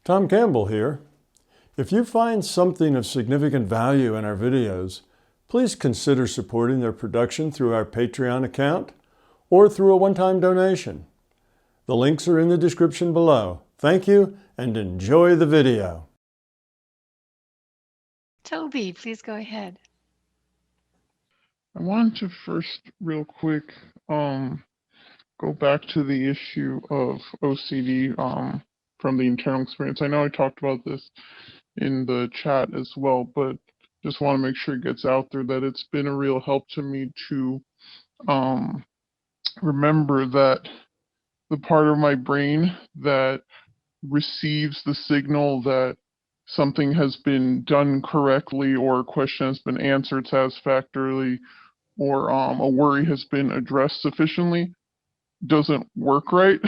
Tom Campbell here. If you find something of significant value in our videos, please consider supporting their production through our Patreon account or through a one-time donation. The links are in the description below. Thank you and enjoy the video. Toby, please go ahead. I wanted to first, real quick, go back to the issue of OCD from the internal experience. I know I talked about this in the chat as well, but just want to make sure it gets out there that it's been a real help to me to remember that the part of my brain that receives the signal that something has been done correctly or a question has been answered satisfactorily or a worry has been addressed sufficiently doesn't work right.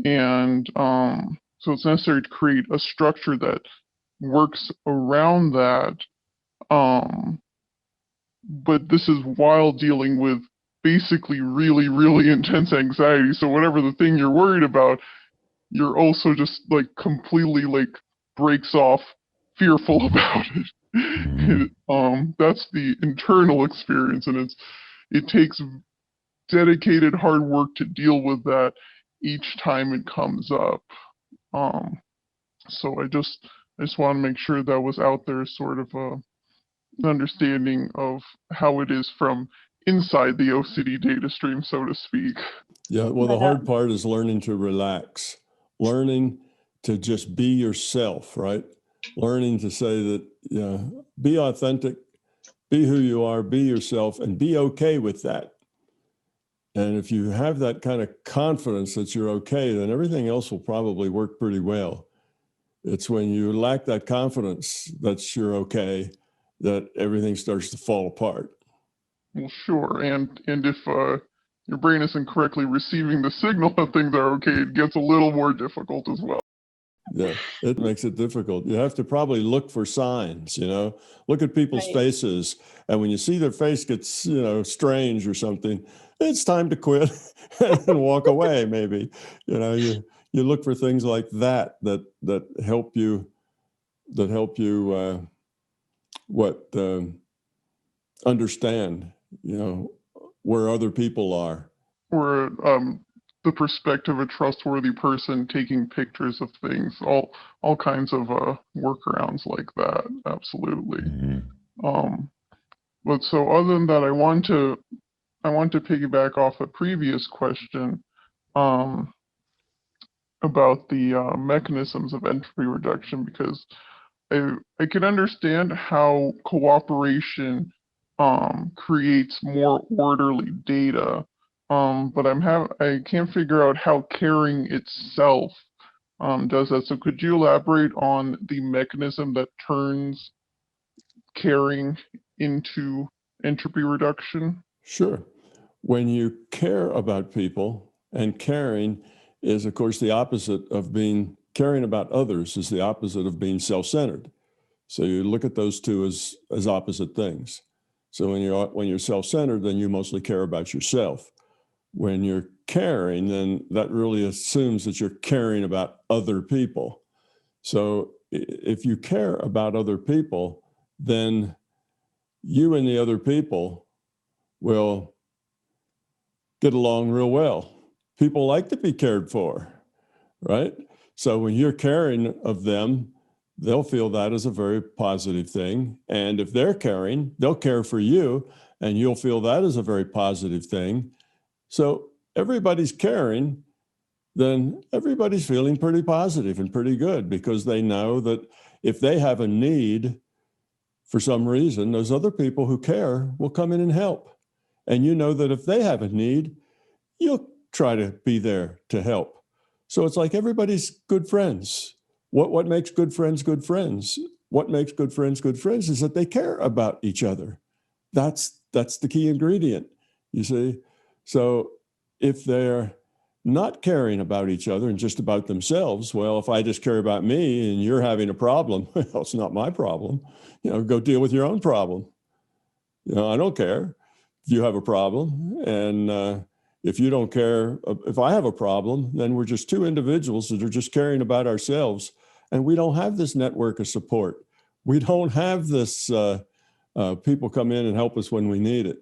And so it's necessary to create a structure that works around that. But this is while dealing with basically really, really intense anxiety. So whatever the thing you're worried about, you're also just like completely like breaks off fearful about it. That's the internal experience, and it takes dedicated hard work to deal with that each time it comes up. So I just want to make sure that was out there, sort of an understanding of how it is from inside the OCD data stream, so to speak. Yeah, well, the hard part is learning to relax, learning to just be yourself, right? Learning to say that, be authentic, be who you are, be yourself, and be okay with that. And if you have that kind of confidence that you're okay, then everything else will probably work pretty well. It's when you lack that confidence that you're okay that everything starts to fall apart. Well, sure. And if your brain isn't correctly receiving the signal that things are okay, it gets a little more difficult as well. Yeah, it makes it difficult. You have to probably look for signs, look at people's faces. And when you see their face gets, strange or something, it's time to quit and walk away. Maybe, you look for things like that help you, understand, where other people are. Or the perspective of a trustworthy person taking pictures of things, all kinds of workarounds like that. Absolutely. But so other than that, I want to piggyback off a previous question about the mechanisms of entropy reduction, because I can understand how cooperation creates more orderly data, but I can't figure out how caring itself does that. So could you elaborate on the mechanism that turns caring into entropy reduction? Sure. When you care about people, and caring is, of course, the opposite of caring about others is the opposite of being self-centered. So you look at those two as opposite things. So when you're self-centered, then you mostly care about yourself. When you're caring, then that really assumes that you're caring about other people. So if you care about other people, then you and the other people will get along real well. People like to be cared for, right? So when you're caring of them, they'll feel that as a very positive thing. And if they're caring, they'll care for you, and you'll feel that as a very positive thing. So everybody's caring, then everybody's feeling pretty positive and pretty good, because they know that if they have a need for some reason, those other people who care will come in and help. And you know that if they have a need, you'll try to be there to help. So it's like everybody's good friends. What makes good friends good friends? What makes good friends good friends is that they care about each other. That's the key ingredient, you see. So if they're not caring about each other and just about themselves, well, if I just care about me and you're having a problem, well, it's not my problem. Go deal with your own problem. I don't care if you have a problem. And if you don't care, if I have a problem, then we're just two individuals that are just caring about ourselves. And we don't have this network of support. We don't have this people come in and help us when we need it.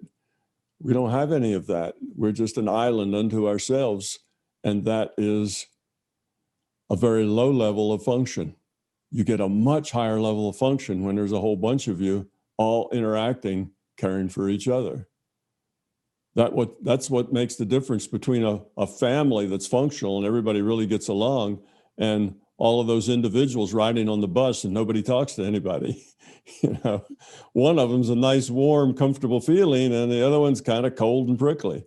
We don't have any of that. We're just an island unto ourselves. And that is a very low level of function. You get a much higher level of function when there's a whole bunch of you all interacting, caring for each other. That's what makes the difference between a family that's functional and everybody really gets along, and all of those individuals riding on the bus and nobody talks to anybody. You know, one of them's a nice, warm, comfortable feeling, and the other one's kind of cold and prickly.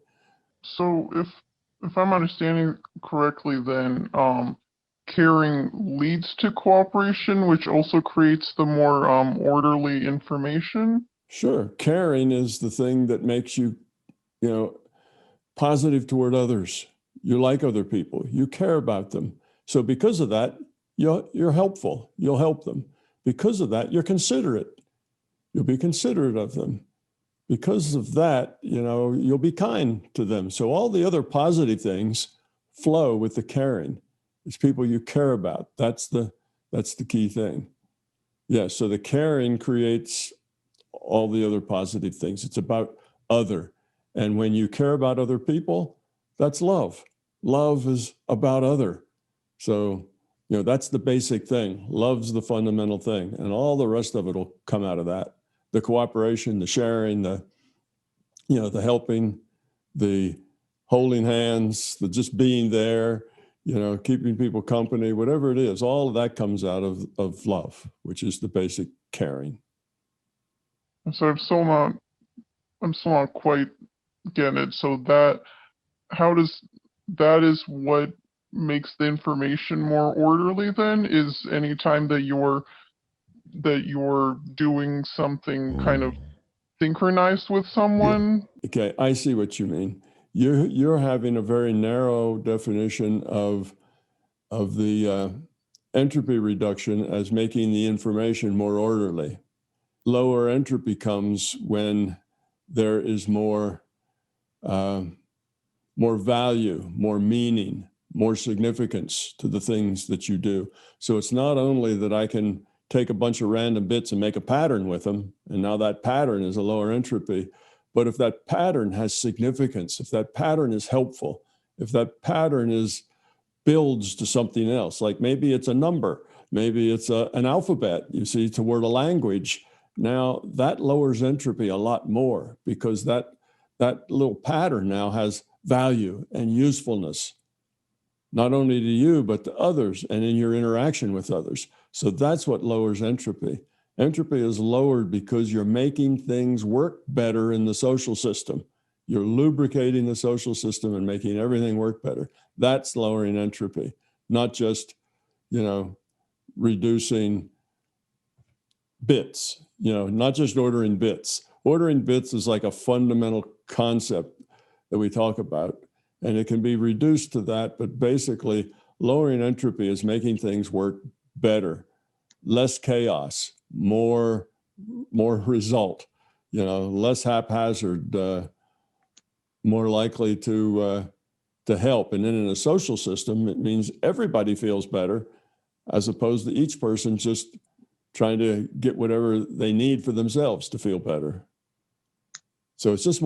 So if I'm understanding correctly, then caring leads to cooperation, which also creates the more orderly information. Sure, caring is the thing that makes you, you know, positive toward others. You like other people. You care about them. So because of that, you're helpful. You'll help them. Because of that, you're considerate. You'll be considerate of them. Because of that, you know, you'll be kind to them. So all the other positive things flow with the caring. It's people you care about. That's the key thing. Yeah, so the caring creates all the other positive things. It's about other. And when you care about other people, that's love. Love is about other. So, you know, that's the basic thing. Love's the fundamental thing. And all the rest of it will come out of that. The cooperation, the sharing, the helping, the holding hands, the just being there, you know, keeping people company, whatever it is, all of that comes out of love, which is the basic caring. So I'm still not quite getting it. So that is what makes the information more orderly then, is any time that you're doing something kind of synchronized with someone. Yeah. Okay, I see what you mean. You're having a very narrow definition of the entropy reduction as making the information more orderly. Lower entropy comes when there is more value, more meaning, more significance to the things that you do. So it's not only that I can take a bunch of random bits and make a pattern with them, and now that pattern is a lower entropy, but if that pattern has significance, if that pattern is helpful, if that pattern builds to something else, like maybe it's a number, maybe it's an alphabet, you see, toward a language, now that lowers entropy a lot more, because that little pattern now has value and usefulness, not only to you, but to others and in your interaction with others. So that's what lowers entropy. Entropy is lowered because you're making things work better in the social system. You're lubricating the social system and making everything work better. That's lowering entropy, not just, you know, reducing bits, you know, not just ordering bits. Ordering bits is like a fundamental concept that we talk about, and it can be reduced to that, but basically lowering entropy is making things work better, less chaos, more result, you know, less haphazard, more likely to help. And then in a social system, it means everybody feels better, as opposed to each person just trying to get whatever they need for themselves to feel better. So it's just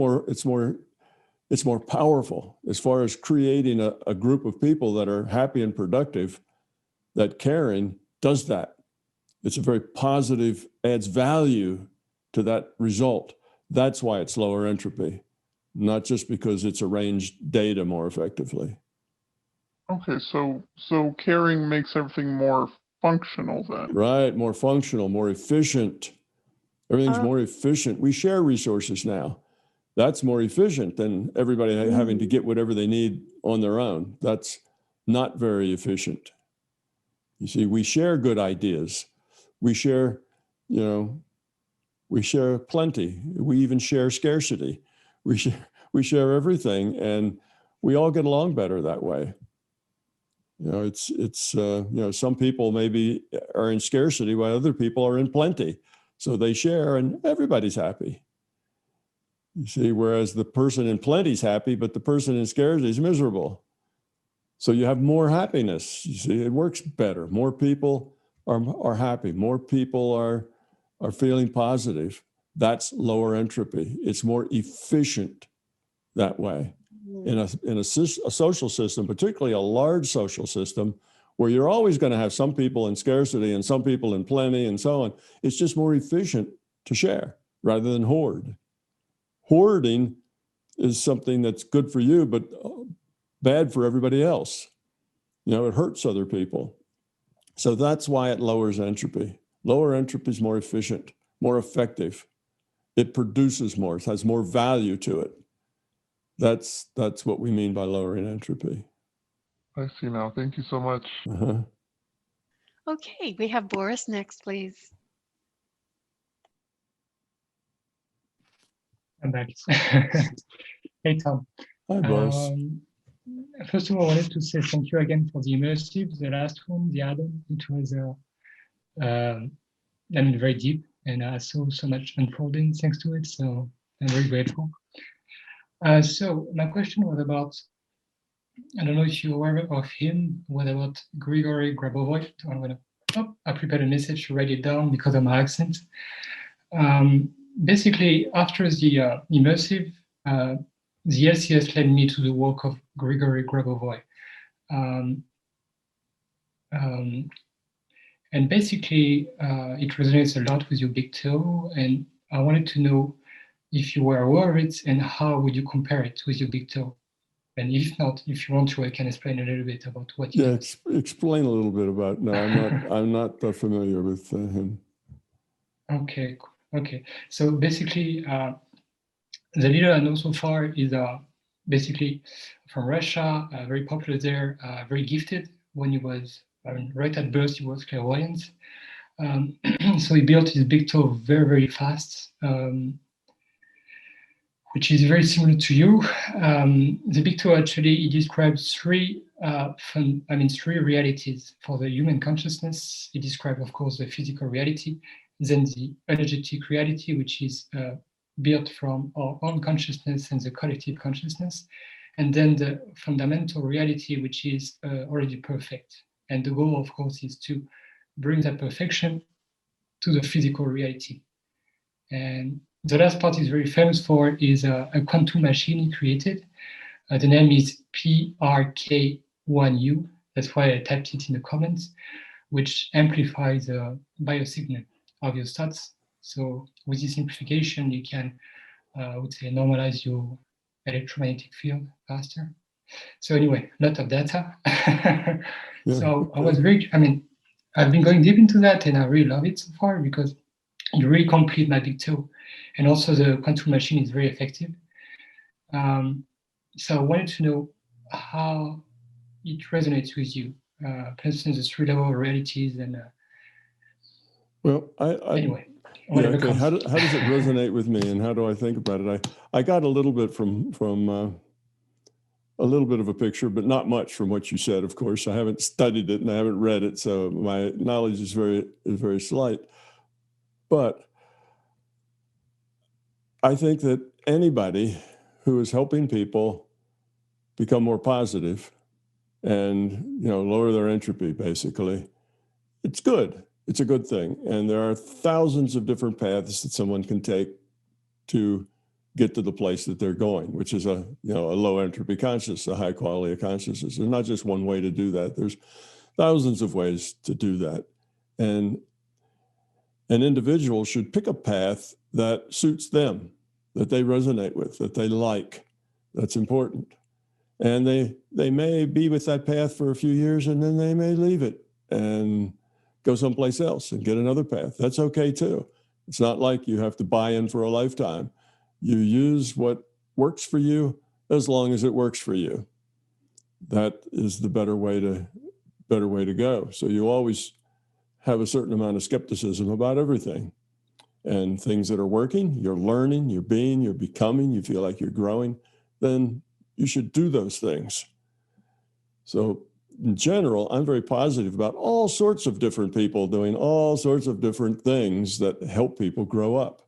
it's more powerful as far as creating a group of people that are happy and productive. That caring does that. It's a very positive, adds value to that result. That's why it's lower entropy, not just because it's arranged data more effectively. Okay, so caring makes everything more functional then. Right, more functional, more efficient. Everything's more efficient. We share resources now. That's more efficient than everybody having to get whatever they need on their own. That's not very efficient. You see, we share good ideas. We share, you know, we share plenty. We even share scarcity. We share everything, and we all get along better that way. You know, it's you know, some people maybe are in scarcity while other people are in plenty. So they share and everybody's happy. You see, whereas the person in plenty is happy, but the person in scarcity is miserable. So you have more happiness. You see, it works better. More people, are happy, more people are feeling positive, that's lower entropy. It's more efficient that way. In a social system, particularly a large social system, where you're always going to have some people in scarcity and some people in plenty and so on, it's just more efficient to share rather than hoard. Hoarding is something that's good for you, but bad for everybody else. You know, it hurts other people. So that's why it lowers entropy. Lower entropy is more efficient, more effective. It produces more, it has more value to it. That's what we mean by lowering entropy. I see now. Thank you so much. Uh-huh. Okay, we have Boris next, please. I'm back. Hey, Tom. Hi, Boris. First of all, I wanted to say thank you again for the immersive, the last one, the add-on. It was, very deep, and I saw so much unfolding thanks to it, so I'm very grateful. So my question was about, I don't know if you're aware of him, what about Grigory Grabovoi? I prepared a message to write it down because of my accent. Basically, after the immersive, the LCS led me to the work of Grigory Grabovoi. And basically, it resonates a lot with your big toe, and I wanted to know if you were aware of it and how would you compare it with your big toe? And if not, if you want to, I can explain a little bit about what you Yeah, explain a little bit about. No, I'm not familiar with him. Okay. So basically, the leader I know so far is basically from Russia, very popular there, very gifted. When he was right at birth, he was clairvoyant. So he built his big toe very, very fast, which is very similar to you. The big toe actually, he describes three realities for the human consciousness. He described, of course, the physical reality, then the energetic reality, which is built from our own consciousness and the collective consciousness, and then the fundamental reality, which is already perfect. And the goal, of course, is to bring that perfection to the physical reality. And the last part is very famous for is a quantum machine he created. The name is PRK1U. That's why I typed it in the comments, which amplifies the biosignal of your thoughts. So with this amplification, you can, I would say, normalize your electromagnetic field faster. So anyway, a lot of data. So I was I've been going deep into that, and I really love it so far because you really complete my big toe. And also the quantum machine is very effective. So I wanted to know how it resonates with you. For instance, the three-level realities and well, anyway. Okay. How does it resonate with me, and how do I think about it? I got a little bit from a little bit of a picture, but not much from what you said. Of course, I haven't studied it and I haven't read it, so my knowledge is very slight. But I think that anybody who is helping people become more positive and lower their entropy, basically, it's good. It's a good thing. And there are thousands of different paths that someone can take to get to the place that they're going, which is a low entropy consciousness, a high quality of consciousness. There's not just one way to do that. There's thousands of ways to do that. And an individual should pick a path that suits them, that they resonate with, that they like. That's important. And they may be with that path for a few years, and then they may leave it and go someplace else and get another path. That's okay too. It's not like you have to buy in for a lifetime. You use what works for you as long as it works for you. That is the better way to go. So you always have a certain amount of skepticism about everything. And things that are working, you're learning, you're becoming, you feel like you're growing, then you should do those things. So in general, I'm very positive about all sorts of different people doing all sorts of different things that help people grow up.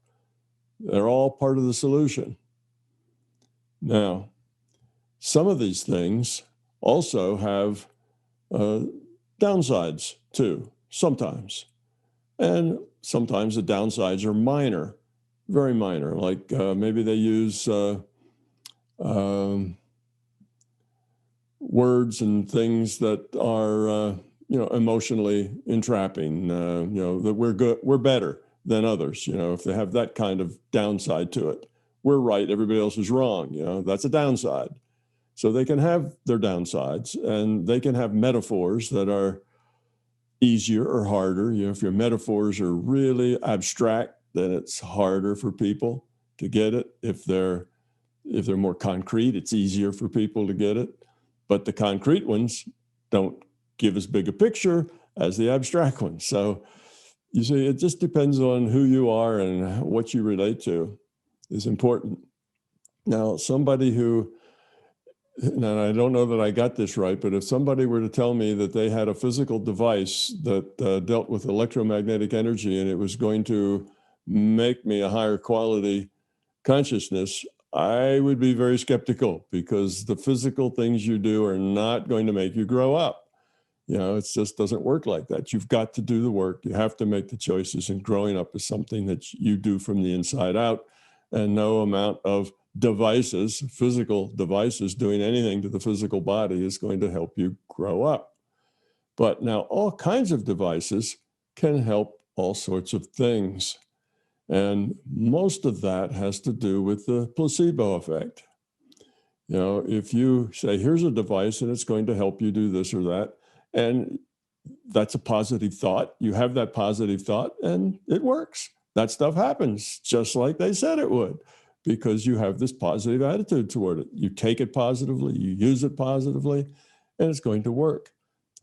They're all part of the solution. Now, some of these things also have downsides too. sometimes. And sometimes the downsides are minor, very minor, like maybe they use words and things that are, emotionally entrapping, that we're good, we're better than others, if they have that kind of downside to it. We're right, everybody else is wrong, that's a downside. So they can have their downsides, and they can have metaphors that are easier or harder. If your metaphors are really abstract, then it's harder for people to get it. If they're more concrete, it's easier for people to get it. But the concrete ones don't give as big a picture as the abstract ones. So you see, it just depends on who you are and what you relate to is important. Now, somebody who, and I don't know that I got this right, but if somebody were to tell me that they had a physical device that dealt with electromagnetic energy and it was going to make me a higher quality consciousness, I would be very skeptical, because the physical things you do are not going to make you grow up. It just doesn't work like that. You've got to do the work. You have to make the choices, and growing up is something that you do from the inside out, and no amount of devices, physical devices, doing anything to the physical body is going to help you grow up. But now all kinds of devices can help all sorts of things. And most of that has to do with the placebo effect. If you say, here's a device and it's going to help you do this or that, and that's a positive thought, you have that positive thought and it works. That stuff happens just like they said it would, because you have this positive attitude toward it. You take it positively, you use it positively, and it's going to work.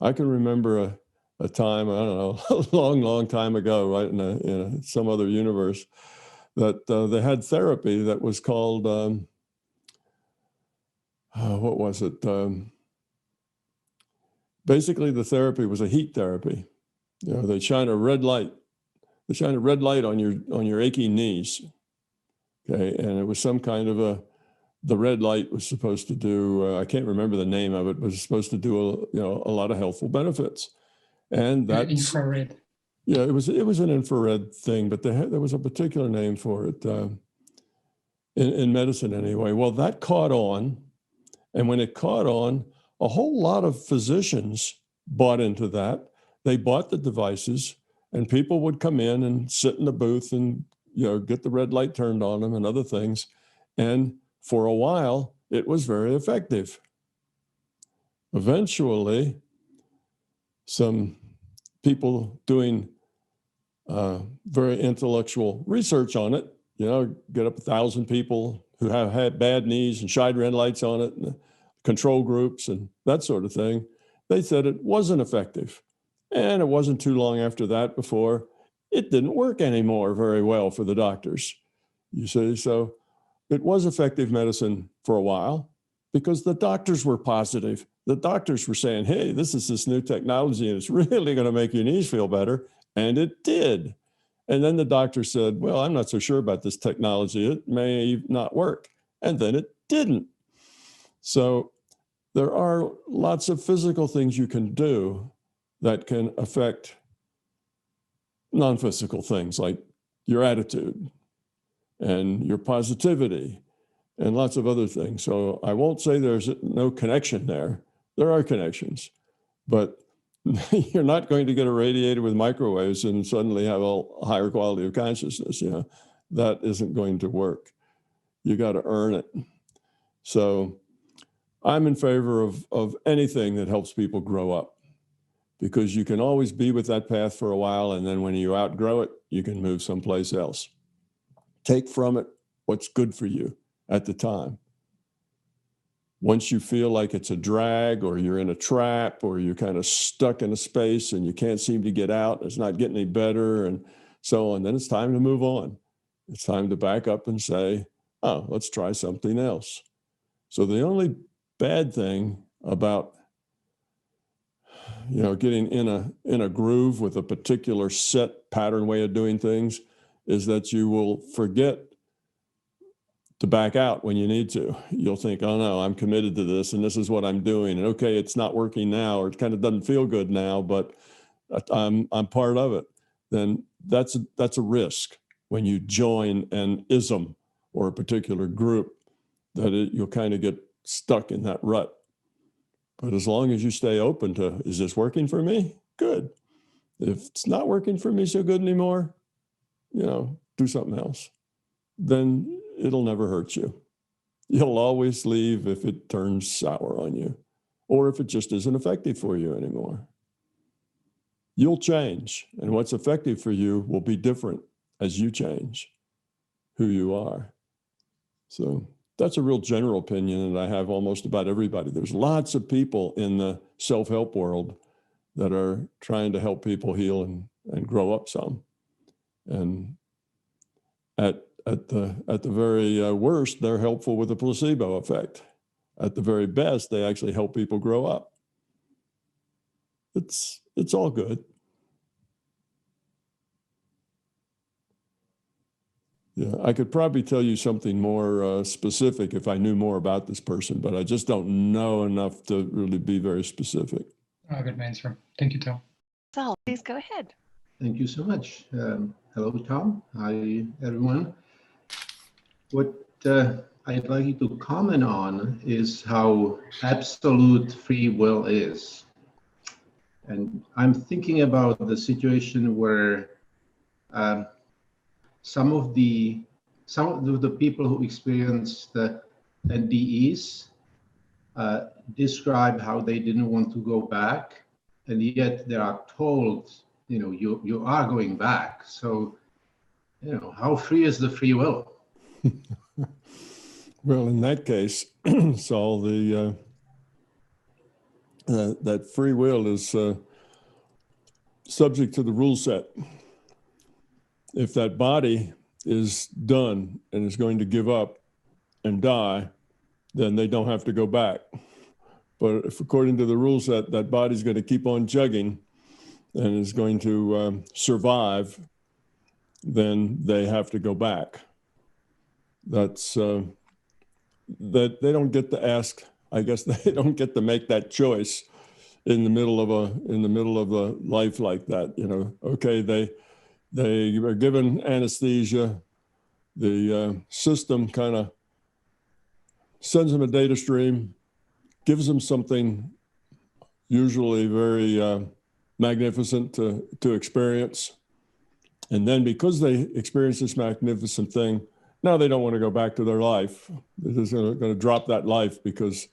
I can remember a time, I don't know, a long, long time ago, right, in some other universe, that they had therapy that was called, what was it? Basically, the therapy was a heat therapy. They shine a red light. They shine a red light on your aching knees. Okay, and it was some kind of the red light was supposed to do, I can't remember the name of it, but it was supposed to do a lot of healthful benefits. And that's infrared. Yeah, it was an infrared thing, but there was a particular name for it in medicine anyway. Well, that caught on, and when it caught on, a whole lot of physicians bought into that. They bought the devices, and people would come in and sit in the booth and get the red light turned on them and other things. And for a while, it was very effective. Eventually, some people doing very intellectual research on it, get up 1,000 people who have had bad knees and shined red lights on it, and control groups and that sort of thing. They said it wasn't effective. And it wasn't too long after that before it didn't work anymore very well for the doctors. You see, so it was effective medicine for a while because the doctors were positive. The doctors were saying, hey, this is this new technology and it's really going to make your knees feel better. And it did. And then the doctor said, well, I'm not so sure about this technology. It may not work. And then it didn't. So there are lots of physical things you can do that can affect non-physical things like your attitude and your positivity and lots of other things. So I won't say there's no connection there. There are connections, but you're not going to get irradiated with microwaves and suddenly have a higher quality of consciousness. That isn't going to work. You got to earn it. So I'm in favor of anything that helps people grow up, because you can always be with that path for a while, and then when you outgrow it, you can move someplace else. Take from it what's good for you at the time. Once you feel like it's a drag, or you're in a trap, or you're kind of stuck in a space and you can't seem to get out, it's not getting any better and so on, then it's time to move on. It's time to back up and say, oh, let's try something else. So the only bad thing about getting in a groove with a particular set pattern way of doing things is that you will forget to back out when you need to. You'll think, oh no, I'm committed to this and this is what I'm doing. And okay, it's not working now, or it kind of doesn't feel good now, but I'm part of it, then that's a risk when you join an ism or a particular group, that you'll kind of get stuck in that rut. But as long as you stay open to, is this working for me? Good. If it's not working for me so good anymore, do something else. Then it'll never hurt you. You'll always leave if it turns sour on you, or if it just isn't effective for you anymore. You'll change, and what's effective for you will be different as you change who you are. So that's a real general opinion that I have almost about everybody. There's lots of people in the self-help world that are trying to help people heal and grow up some. And at the very worst, they're helpful with a placebo effect. At the very best, they actually help people grow up. It's all good. Yeah, I could probably tell you something more specific if I knew more about this person, but I just don't know enough to really be very specific. Good answer. Thank you, Tom. Saul, please go ahead. Thank you so much. Hello, Tom. Hi, everyone. What I'd like you to comment on is how absolute free will is. And I'm thinking about the situation where some of the people who experience the NDEs describe how they didn't want to go back, and yet they are told, you are going back. So, how free is the free will? Well, in that case, Saul, that free will is subject to the rule set. If that body is done and is going to give up and die, then they don't have to go back. But if, according to the rule set, that body's going to keep on chugging and is going to survive, then they have to go back. That's that they don't get to ask. I guess they don't get to make that choice in the middle of a life like that. Okay, they are given anesthesia. The system kind of sends them a data stream, gives them something usually very magnificent to experience. And then because they experience this magnificent thing, now they don't want to go back to their life. They're just going to drop that life because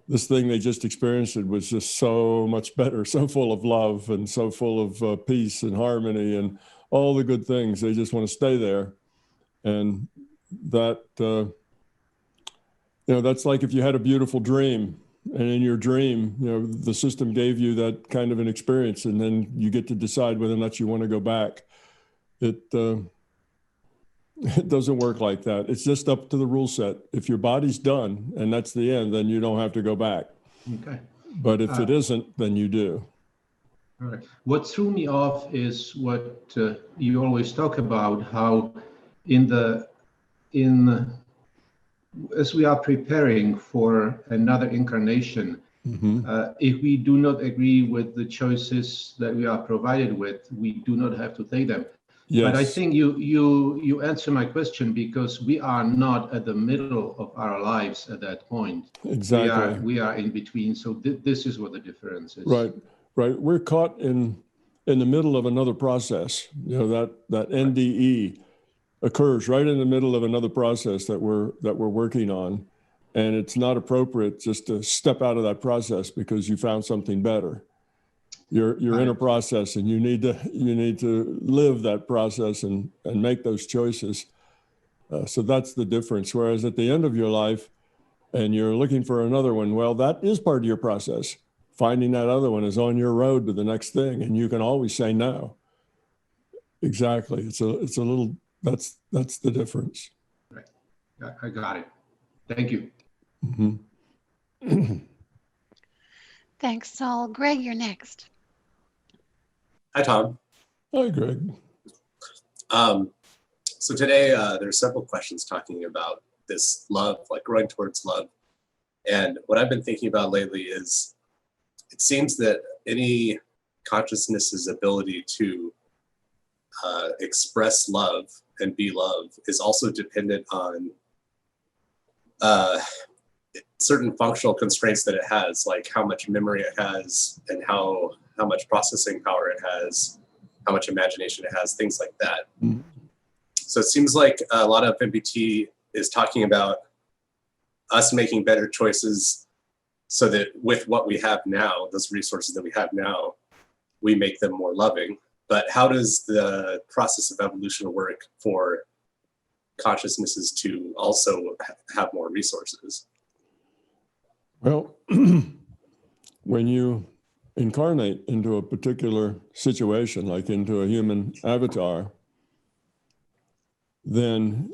this thing they just experienced, it was just so much better, so full of love and so full of peace and harmony and all the good things. They just want to stay there. And that, that's like if you had a beautiful dream, and in your dream, the system gave you that kind of an experience, and then you get to decide whether or not you want to go back. It doesn't work like that. It's just up to the rule set. If your body's done and that's the end, then you don't have to go back. Okay. But if it isn't, then you do. All right. What threw me off is what you always talk about, how as we are preparing for another incarnation, if we do not agree with the choices that we are provided with, we do not have to take them. Yes. But I think you answer my question, because we are not at the middle of our lives at that point. Exactly. We are in between. So this is what the difference is. Right. We're caught in the middle of another process. That NDE occurs right in the middle of another process that we're working on, and it's not appropriate just to step out of that process because you found something better. You're in a process, and you need to live that process and make those choices. So that's the difference. Whereas at the end of your life, and you're looking for another one, well, that is part of your process. Finding that other one is on your road to the next thing, and you can always say no. Exactly. It's a little. That's the difference. Right. I got it. Thank you. Mm-hmm. Thanks, Saul. Greg, you're next. Hi, Tom. Hi, Greg. So today there's several questions talking about this love, like growing towards love. And what I've been thinking about lately is, it seems that any consciousness's ability to express love and be love is also dependent on certain functional constraints that it has, like how much memory it has and how much processing power it has, how much imagination it has, things like that. Mm-hmm. So it seems like a lot of MBT is talking about us making better choices so that with what we have now, those resources that we have now, we make them more loving. But how does the process of evolution work for consciousnesses to also have more resources? Well, when you incarnate into a particular situation, like into a human avatar, then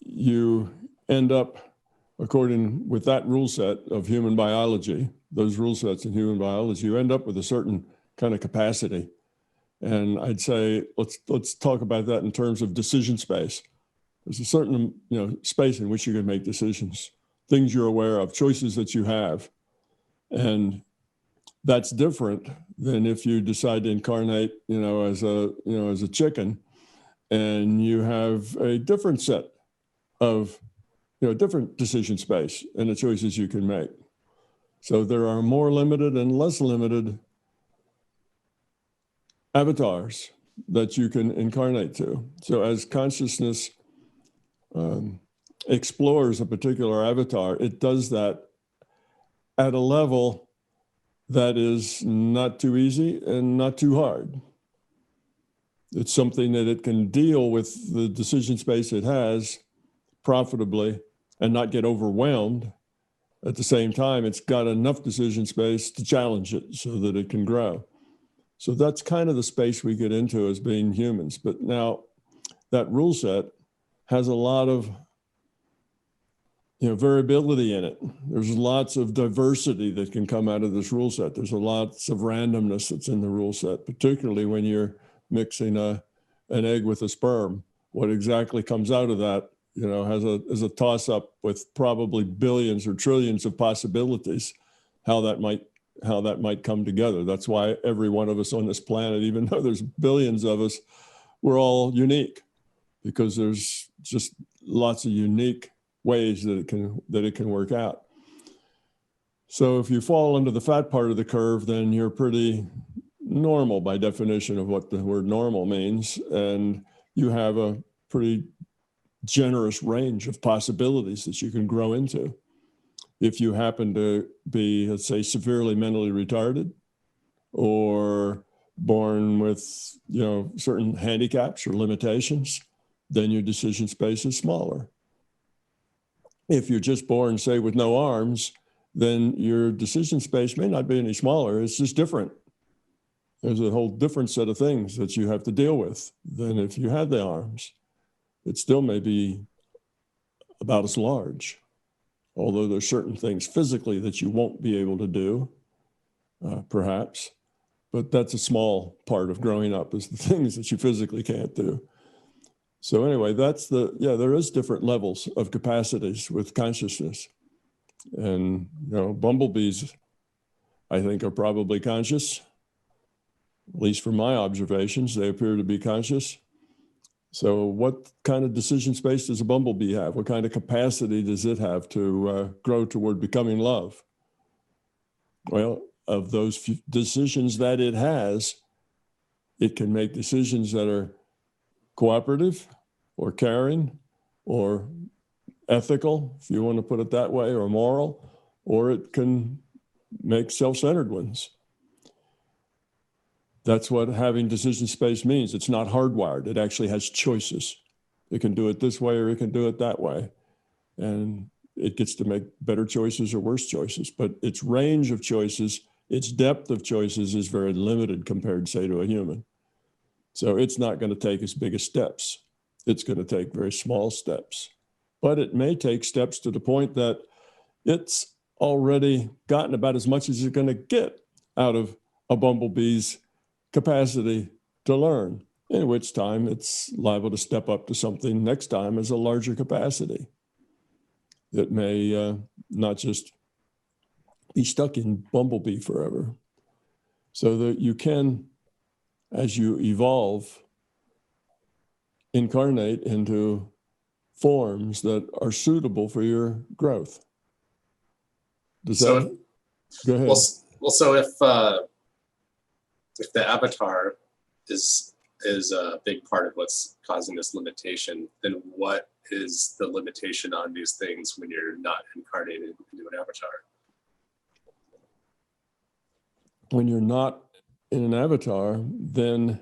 you end up, according with that rule set of human biology, those rule sets in human biology, you end up with a certain kind of capacity. And I'd say, let's talk about that in terms of decision space. There's a certain space in which you can make decisions, things you're aware of, choices that you have. And that's different than if you decide to incarnate, as a chicken, and you have a different set of, different decision space and the choices you can make. So there are more limited and less limited avatars that you can incarnate to. So as consciousness explores a particular avatar, it does that at a level that is not too easy and not too hard. It's something that it can deal with the decision space it has profitably and not get overwhelmed. At the same time, it's got enough decision space to challenge it so that it can grow. So that's kind of the space we get into as being humans. But now that rule set has a lot of variability in it. There's lots of diversity that can come out of this rule set. There's lots of randomness that's in the rule set, particularly when you're mixing an egg with a sperm. What exactly comes out of that, is a toss-up with probably billions or trillions of possibilities, how that might come together. That's why every one of us on this planet, even though there's billions of us, we're all unique, because there's just lots of unique ways that it can work out. So if you fall under the fat part of the curve, then you're pretty normal by definition of what the word normal means, and you have a pretty generous range of possibilities that you can grow into. If you happen to be, let's say, severely mentally retarded or born with, certain handicaps or limitations, then your decision space is smaller. If you're just born, say, with no arms, then your decision space may not be any smaller. It's just different. There's a whole different set of things that you have to deal with than if you had the arms. It still may be about as large, although there's certain things physically that you won't be able to do, perhaps. But that's a small part of growing up, is the things that you physically can't do. So anyway, there is different levels of capacities with consciousness. And, bumblebees, I think, are probably conscious. At least from my observations, they appear to be conscious. So what kind of decision space does a bumblebee have? What kind of capacity does it have to grow toward becoming love? Well, of those few decisions that it has, it can make decisions that are cooperative or caring or ethical, if you want to put it that way, or moral, or it can make self-centered ones. That's what having decision space means. It's not hardwired. It actually has choices. It can do it this way or it can do it that way. And it gets to make better choices or worse choices. But its range of choices, its depth of choices is very limited compared, say, to a human. So it's not going to take as big as steps. It's going to take very small steps. But it may take steps to the point that it's already gotten about as much as it's going to get out of a bumblebee's capacity to learn, in which time it's liable to step up to something next time as a larger capacity. It may not just be stuck in bumblebee forever. so that you can, as you evolve, incarnate into forms that are suitable for your growth. Does So that? Go ahead. Well, so if the avatar is a big part of what's causing this limitation, then what is the limitation on these things when you're not incarnated into an avatar? When you're not in an avatar, then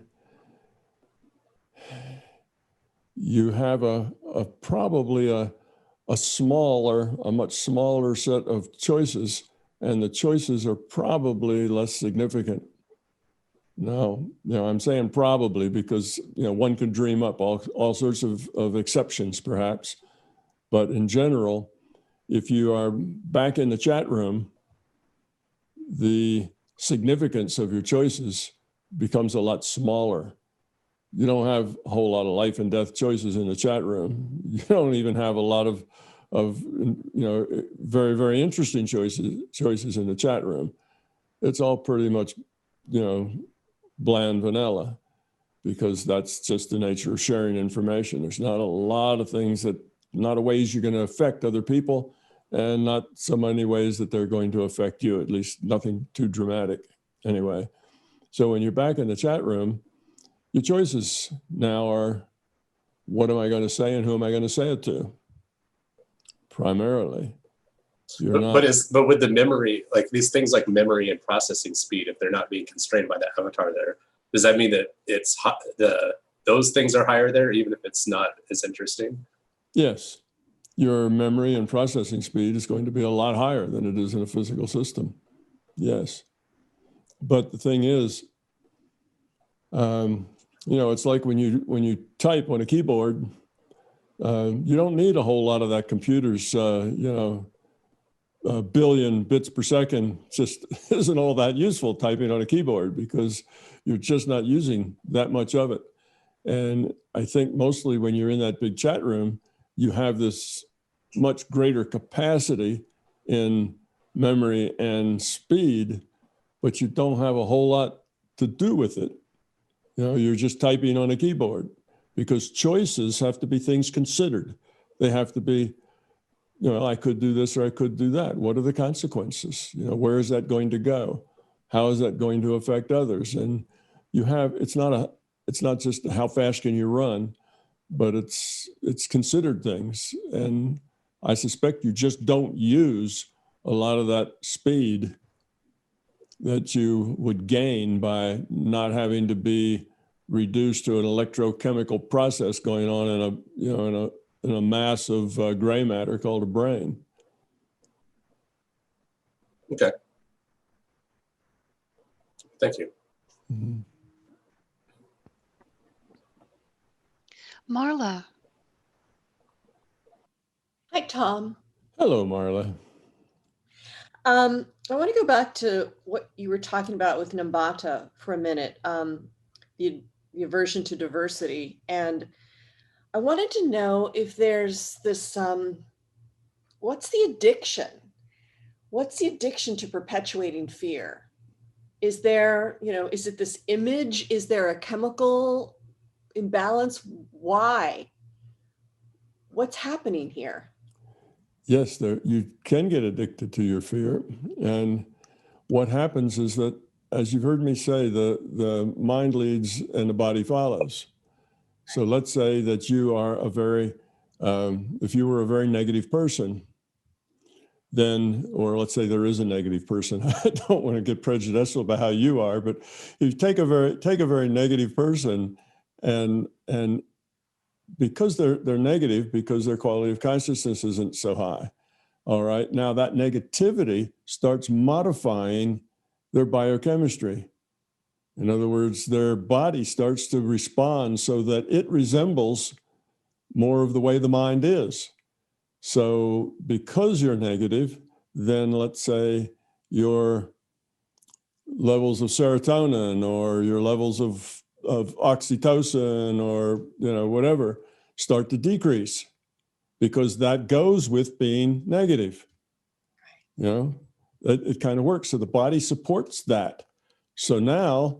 you have probably a much smaller set of choices, and the choices are probably less significant. No, I'm saying probably because, one could dream up all sorts of exceptions perhaps, but in general, if you are back in the chat room, the significance of your choices becomes a lot smaller. You don't have a whole lot of life and death choices in the chat room. You don't even have a lot of very, very interesting choices in the chat room. It's all pretty much, bland vanilla, because that's just the nature of sharing information. There's not a lot of things not a ways you're going to affect other people, and not so many ways that they're going to affect you, at least nothing too dramatic anyway. So when you're back in the chat room, your choices now are, what am I going to say and who am I going to say it to? Primarily. But with the memory, like these things like memory and processing speed, if they're not being constrained by that avatar there, does that mean that those things are higher there, even if it's not as interesting? Yes. Your memory and processing speed is going to be a lot higher than it is in a physical system. Yes. But the thing is, it's like when you type on a keyboard, you don't need a whole lot of that computer's, a billion bits per second. Just isn't all that useful typing on a keyboard, because you're just not using that much of it. And I think mostly when you're in that big chat room, you have this much greater capacity in memory and speed, but you don't have a whole lot to do with it. You're just typing on a keyboard, because choices have to be things considered. They have to be, I could do this or I could do that. What are the consequences? Where is that going to go? How is that going to affect others? And it's not just how fast can you run, but it's considered things. And I suspect you just don't use a lot of that speed that you would gain by not having to be reduced to an electrochemical process going on in a mass of gray matter called a brain. Okay. Thank you. Mm-hmm. Marla. Hi, Tom. Hello, Marla. I want to go back to what you were talking about with Nambata for a minute, the aversion to diversity. And I wanted to know if there's this, what's the addiction? What's the addiction to perpetuating fear? Is there, is it this image? Is there a chemical imbalance? Why? What's happening here? Yes, you can get addicted to your fear. And what happens is that, as you've heard me say, the mind leads and the body follows. So let's say that you are if you were a very negative person, then, or let's say there is a negative person. I don't want to get prejudicial about how you are, but if you take a very negative person, and because they're negative, because their quality of consciousness isn't so high. All right, now that negativity starts modifying their biochemistry. In other words, their body starts to respond so that it resembles more of the way the mind is. So because you're negative, then let's say your levels of serotonin or your levels of oxytocin or whatever start to decrease, because that goes with being negative. It kind of works. So the body supports that. So now,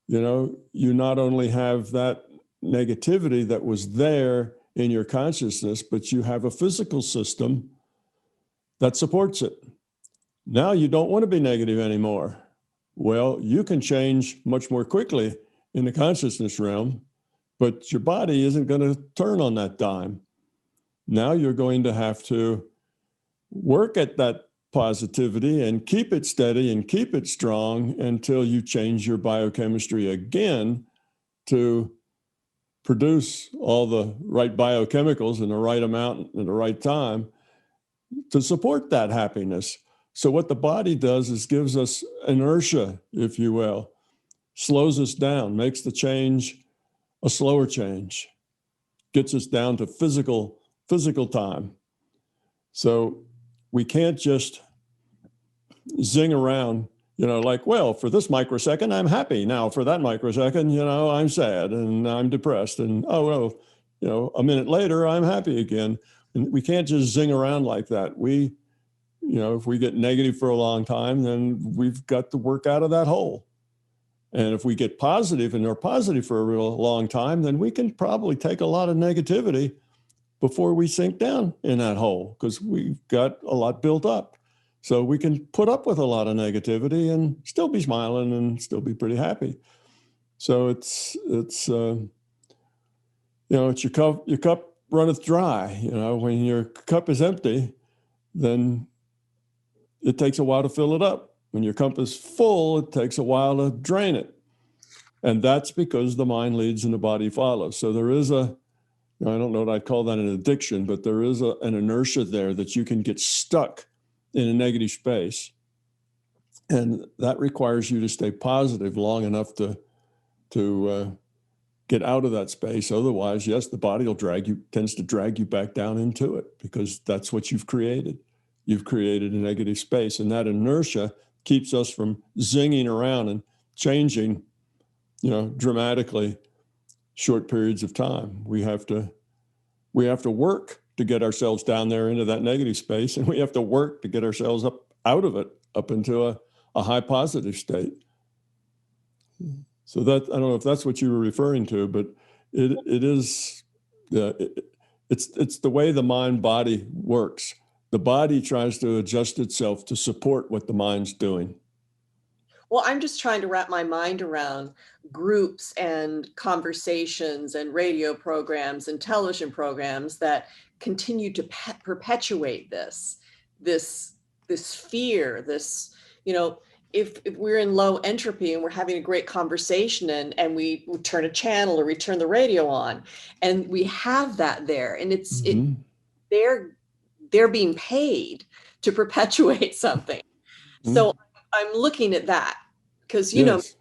you not only have that negativity that was there in your consciousness, but you have a physical system that supports it. Now you don't want to be negative anymore. Well, you can change much more quickly in the consciousness realm, but your body isn't going to turn on that dime. Now you're going to have to work at that positivity and keep it steady and keep it strong until you change your biochemistry again to produce all the right biochemicals in the right amount at the right time to support that happiness. So what the body does is gives us inertia, if you will, slows us down, makes the change a slower change, gets us down to physical time. So we can't just zing around, like, well, for this microsecond, I'm happy. Now for that microsecond, I'm sad and I'm depressed. And, oh, well, a minute later, I'm happy again. And we can't just zing around like that. If we get negative for a long time, then we've got to work out of that hole. And if we get positive and are positive for a real long time, then we can probably take a lot of negativity before we sink down in that hole, because we've got a lot built up. So we can put up with a lot of negativity and still be smiling and still be pretty happy. So it's your cup runneth dry. When your cup is empty, then it takes a while to fill it up. When your cup is full, it takes a while to drain it. And that's because the mind leads and the body follows. So there is I don't know what I'd call that an addiction, but there is an inertia there that you can get stuck in a negative space. And that requires you to stay positive long enough to get out of that space. Otherwise, yes, the body tends to drag you back down into it, because that's what you've created. You've created a negative space, and that inertia keeps us from zinging around and changing, dramatically short periods of time. We have to work to get ourselves down there into that negative space, and we have to work to get ourselves up out of it, up into a high positive state. So that, I don't know if that's what you were referring to, but it is, it's the way the mind body works. The body tries to adjust itself to support what the mind's doing. Well, I'm just trying to wrap my mind around groups and conversations and radio programs and television programs that continue to perpetuate this fear, if we're in low entropy and we're having a great conversation and we turn a channel or we turn the radio on and we have that there, and they're being paid to perpetuate something. So I'm looking at that because, Yes.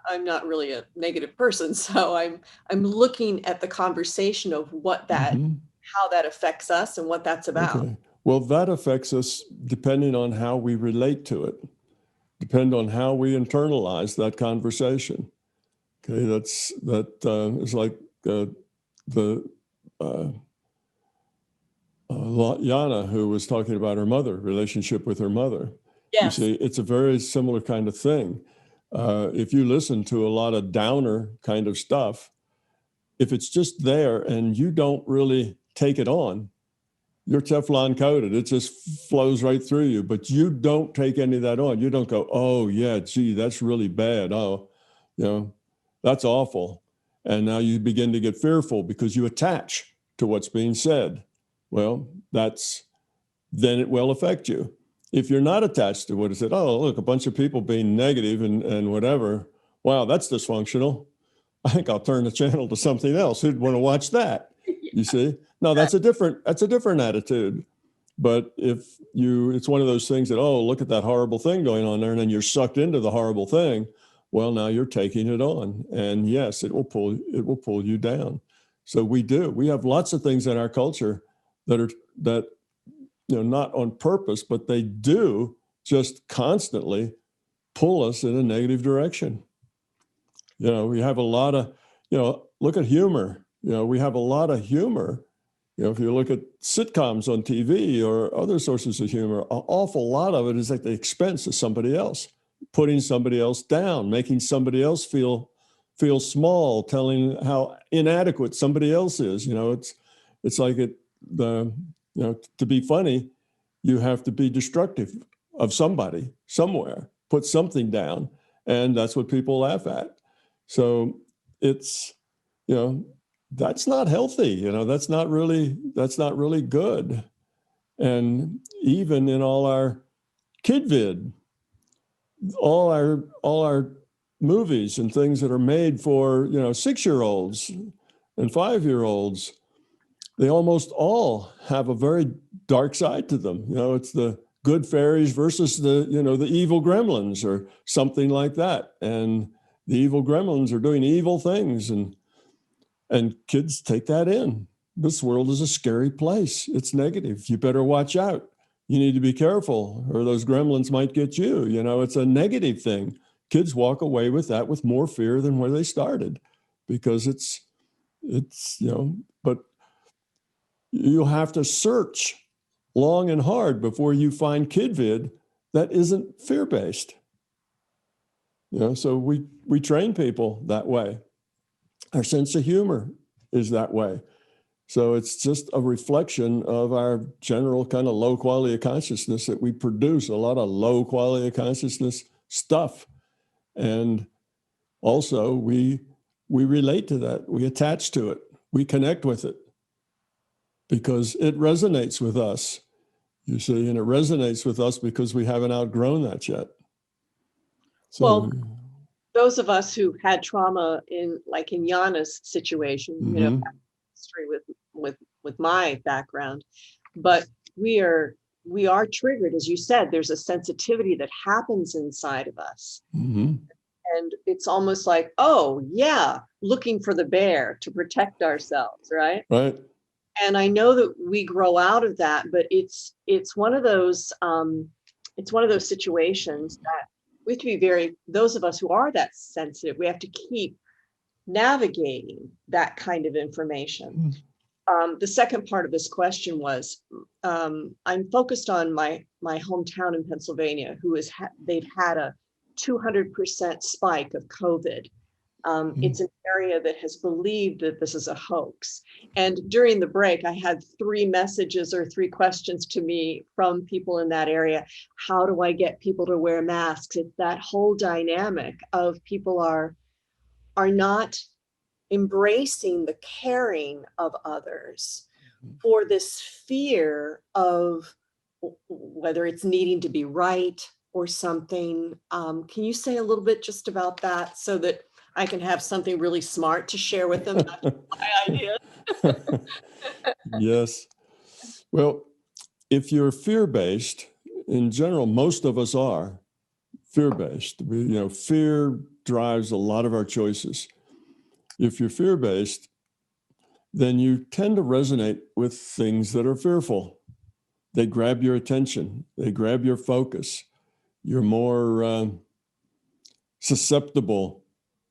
I'm not really a negative person. So I'm looking at the conversation of what how that affects us and what that's about. Okay. Well, that affects us depending on how we relate to it, depend on how we internalize that conversation. Okay. It's like Yana, who was talking about her mother, relationship with her mother. Yes. You see, it's a very similar kind of thing. If you listen to a lot of downer kind of stuff, if it's just there and you don't really take it on, you're Teflon coated. It just flows right through you, but you don't take any of that on. You don't go, oh yeah, gee, that's really bad. Oh, that's awful. And now you begin to get fearful because you attach to what's being said. Well, then it will affect you. If you're not attached to what is said, oh, look, a bunch of people being negative and whatever. Wow, that's dysfunctional. I think I'll turn the channel to something else. Who'd want to watch that? You see? No, that's a different attitude. But it's one of those things that, oh, look at that horrible thing going on there, and then you're sucked into the horrible thing. Well, now you're taking it on. And yes, it will pull you down. So we have lots of things in our culture that not on purpose, but they do just constantly pull us in a negative direction. We have a lot of, look at humor. We have a lot of humor. If you look at sitcoms on TV or other sources of humor, an awful lot of it is at the expense of somebody else. putting somebody else down, making somebody else feel small, telling how inadequate somebody else is. It's like to be funny, you have to be destructive of somebody somewhere, put something down, and that's what people laugh at. So it's, that's not healthy. That's not really good. And even in all our kidvid, all our movies and things that are made for 6-year-olds and 5-year-olds, they almost all have a very dark side to them. It's the good fairies versus the evil gremlins or something like that. And the evil gremlins are doing evil things, and kids take that in. This world is a scary place. It's negative. You better watch out. You need to be careful, or those gremlins might get you. It's a negative thing. Kids walk away with that with more fear than where they started, because it's but you'll have to search long and hard before you find kidvid that isn't fear-based. So we train people that way. Our sense of humor is that way. So it's just a reflection of our general kind of low quality of consciousness that we produce a lot of low quality of consciousness stuff. And also we relate to that. We attach to it. We connect with it because it resonates with us, you see, and it resonates with us because we haven't outgrown that yet. So, well, those of us who had trauma in Jana's situation, history with my background, but we are triggered, as you said. There's a sensitivity that happens inside of us, and it's almost like, oh yeah, looking for the bear to protect ourselves, right? And I know that we grow out of that, but it's one of those situations that we have to be those of us who are that sensitive, we have to keep navigating that kind of information. The second part of this question was, I'm focused on my hometown in Pennsylvania, they've had a 200% spike of COVID. It's an area that has believed that this is a hoax. And during the break, I had 3 messages or 3 questions to me from people in that area. How do I get people to wear masks? It's that whole dynamic of people are not embracing the caring of others for this fear of whether it's needing to be right or something. Can you say a little bit just about that so that I can have something really smart to share with them? That's my idea. Yes. Well, if you're fear-based, in general, most of us are fear-based. Fear drives a lot of our choices. If you're fear-based, then you tend to resonate with things that are fearful. They grab your attention. They grab your focus. You're more susceptible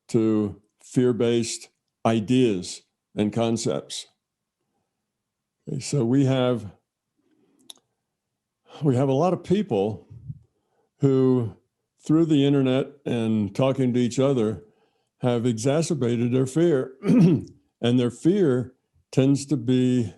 to fear-based ideas and concepts. Okay, so we have a lot of people who, through the internet and talking to each other, have exacerbated their fear. And their fear tends to be,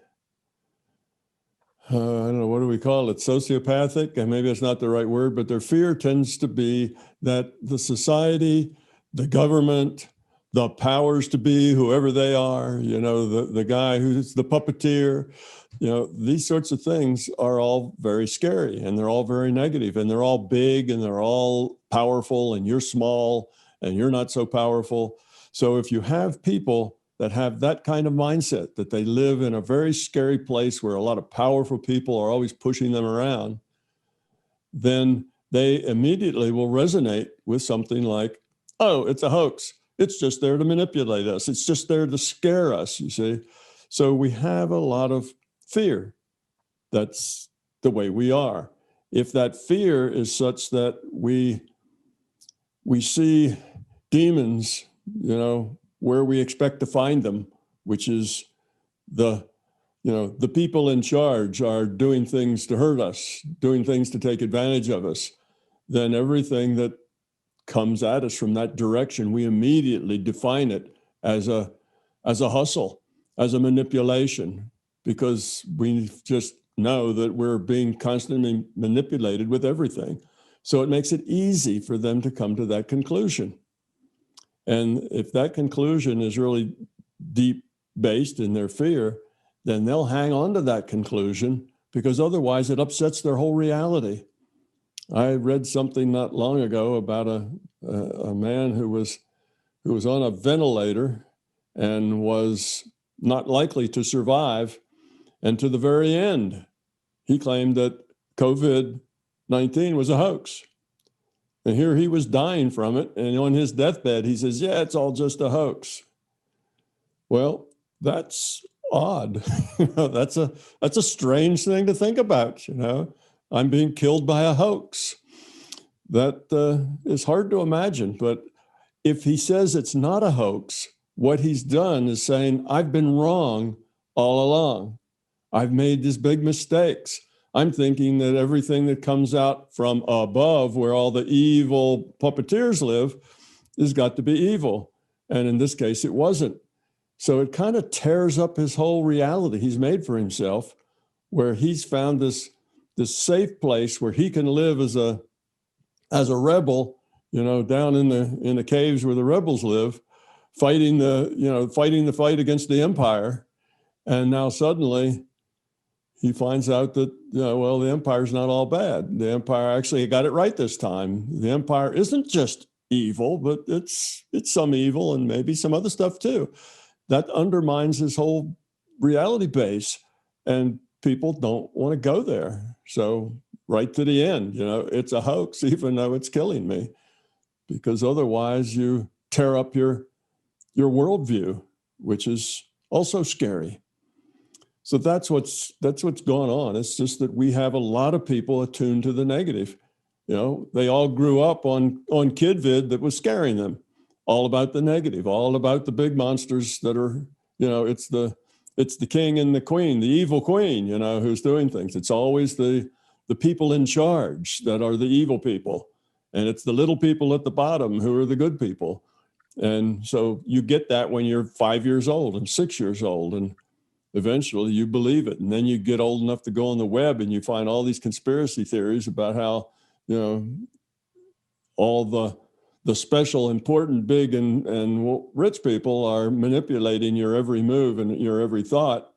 I don't know, what do we call it? Sociopathic? And maybe it's not the right word, but their fear tends to be that the society, the government, the powers to be, whoever they are, the guy who's the puppeteer, these sorts of things are all very scary, and they're all very negative, and they're all big, and they're all powerful, and you're small and you're not so powerful. So if you have people that have that kind of mindset, that they live in a very scary place where a lot of powerful people are always pushing them around, then they immediately will resonate with something like, oh, it's a hoax. It's just there to manipulate us. It's just there to scare us, you see. So we have a lot of fear. That's the way we are. If that fear is such that we see demons, where we expect to find them, which is the people in charge are doing things to hurt us, doing things to take advantage of us, then everything that comes at us from that direction, we immediately define it as a hustle, as a manipulation, because we just know that we're being constantly manipulated with everything. So it makes it easy for them to come to that conclusion. And if that conclusion is really deep based in their fear, then they'll hang on to that conclusion, because otherwise it upsets their whole reality. I read something not long ago about a man who was on a ventilator and was not likely to survive. And to the very end, he claimed that COVID-19 was a hoax. And here he was dying from it. And on his deathbed, he says, yeah, it's all just a hoax. Well, that's odd. That's a strange thing to think about. I'm being killed by a hoax. That is hard to imagine. But if he says it's not a hoax, what he's done is saying, I've been wrong all along. I've made these big mistakes. I'm thinking that everything that comes out from above, where all the evil puppeteers live, has got to be evil. And in this case, it wasn't. So it kind of tears up his whole reality he's made for himself, where he's found this safe place where he can live as a rebel, down in the caves where the rebels live, fighting the fight against the empire. And now suddenly he finds out that, the empire's not all bad. The empire actually got it right this time. The empire isn't just evil, but it's some evil and maybe some other stuff too. That undermines his whole reality base, and people don't want to go there. So right to the end, it's a hoax, even though it's killing me, because otherwise you tear up your worldview, which is also scary. So that's what's going on. It's just that we have a lot of people attuned to the negative. They all grew up on KidVid that was scaring them, all about the negative, all about the big monsters that are, it's the king and the queen, the evil queen, who's doing things. It's always the people in charge that are the evil people. And it's the little people at the bottom who are the good people. And so you get that when you're 5 years old and 6 years old, and eventually you believe it. And then you get old enough to go on the web and you find all these conspiracy theories about how, all the special, important, big, and rich people are manipulating your every move and your every thought.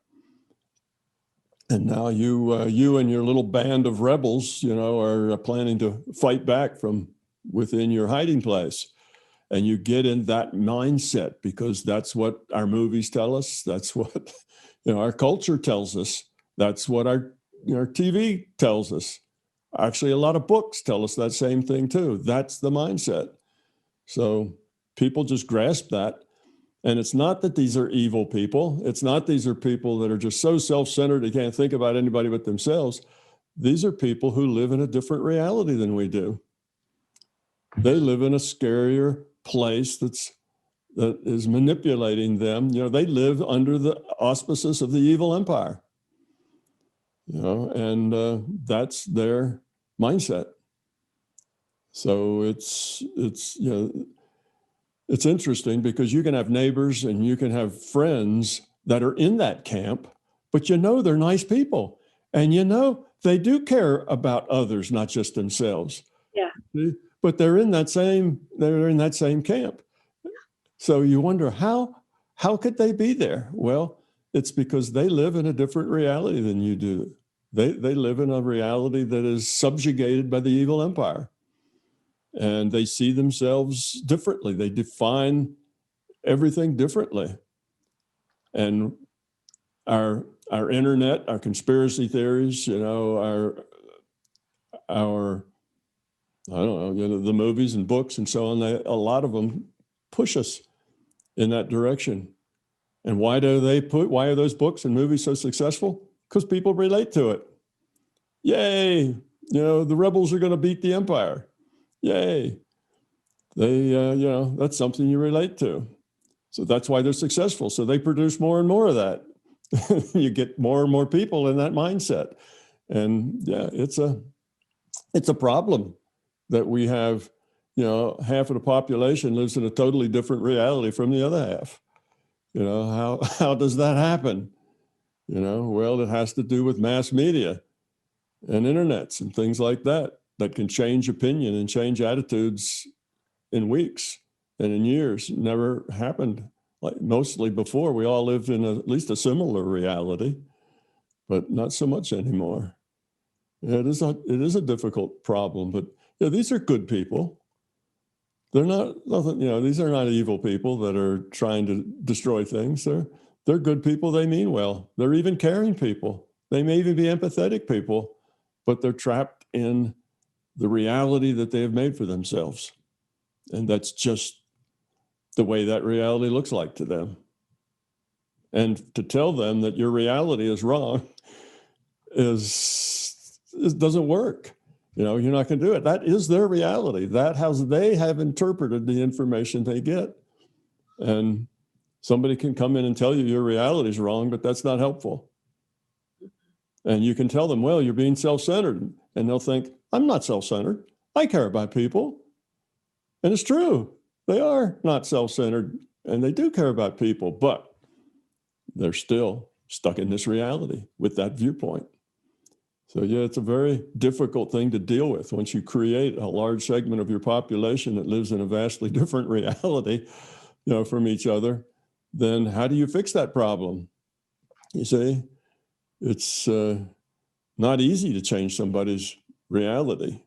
And now you and your little band of rebels, are planning to fight back from within your hiding place. And you get in that mindset because that's what our movies tell us. That's what our culture tells us. That's what our TV tells us. Actually, a lot of books tell us that same thing too. That's the mindset. So people just grasp that. And it's not that these are evil people. It's not these are people that are just so self-centered they can't think about anybody but themselves. These are people who live in a different reality than we do. They live in a scarier place that is manipulating them. They live under the auspices of the evil empire. And that's their mindset. So it's interesting because you can have neighbors and you can have friends that are in that camp, but they're nice people, and they do care about others, not just themselves. Yeah. But they're in that same camp. So you wonder how could they be there? Well, it's because they live in a different reality than you do. They live in a reality that is subjugated by the evil empire. And they see themselves differently. They define everything differently. And our internet, our conspiracy theories, our I don't know, the movies and books and so on, a lot of them push us in that direction. And why are those books and movies so successful? Because people relate to it. Yay, the rebels are going to beat the empire. Yay. That's something you relate to. So that's why they're successful. So they produce more and more of that. You get more and more people in that mindset. And yeah, it's a problem that we have half of the population lives in a totally different reality from the other half. How does that happen? Well, it has to do with mass media and internets and things like that can change opinion and change attitudes in weeks and in years. It never happened. Like mostly before, we all lived in at least a similar reality, but not so much anymore. It is a difficult problem, but these are good people. They're not nothing. These are not evil people that are trying to destroy things. They're good people. They mean well. They're even caring people. They may even be empathetic people, but they're trapped in the reality that they have made for themselves, and that's just the way that reality looks like to them. And to tell them that your reality is wrong doesn't work. You're not going to do it. That is their reality. That how they have interpreted the information they get. And somebody can come in and tell you your reality is wrong, but that's not helpful. And you can tell them, well, you're being self-centered. And they'll think, I'm not self-centered. I care about people. And it's true. They are not self-centered and they do care about people, but they're still stuck in this reality with that viewpoint. So it's a very difficult thing to deal with. Once you create a large segment of your population that lives in a vastly different reality, from each other, then how do you fix that problem? You see, it's not easy to change somebody's reality.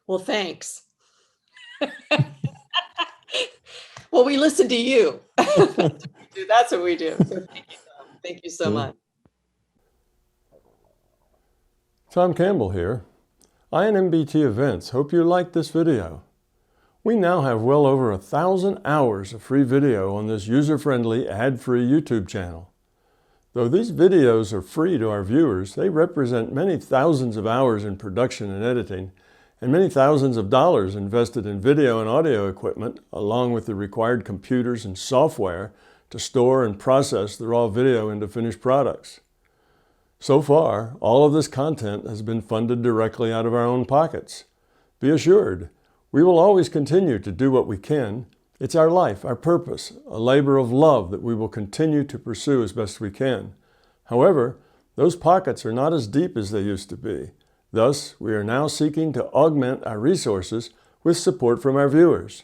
Well, thanks. Well, we listen to you. That's what we do. So thank you so much. Tom Campbell here. I and MBT Events hope you liked this video. We now have well over 1,000 hours of free video on this user-friendly, ad-free YouTube channel. Though these videos are free to our viewers, they represent many thousands of hours in production and editing, and many thousands of dollars invested in video and audio equipment, along with the required computers and software to store and process the raw video into finished products. So far, all of this content has been funded directly out of our own pockets. Be assured, we will always continue to do what we can. It's our life, our purpose, a labor of love that we will continue to pursue as best we can. However, those pockets are not as deep as they used to be. Thus, we are now seeking to augment our resources with support from our viewers.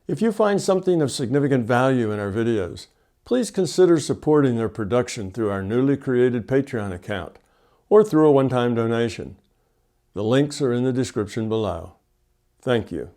If you find something of significant value in our videos, please consider supporting their production through our newly created Patreon account or through a one-time donation. The links are in the description below. Thank you.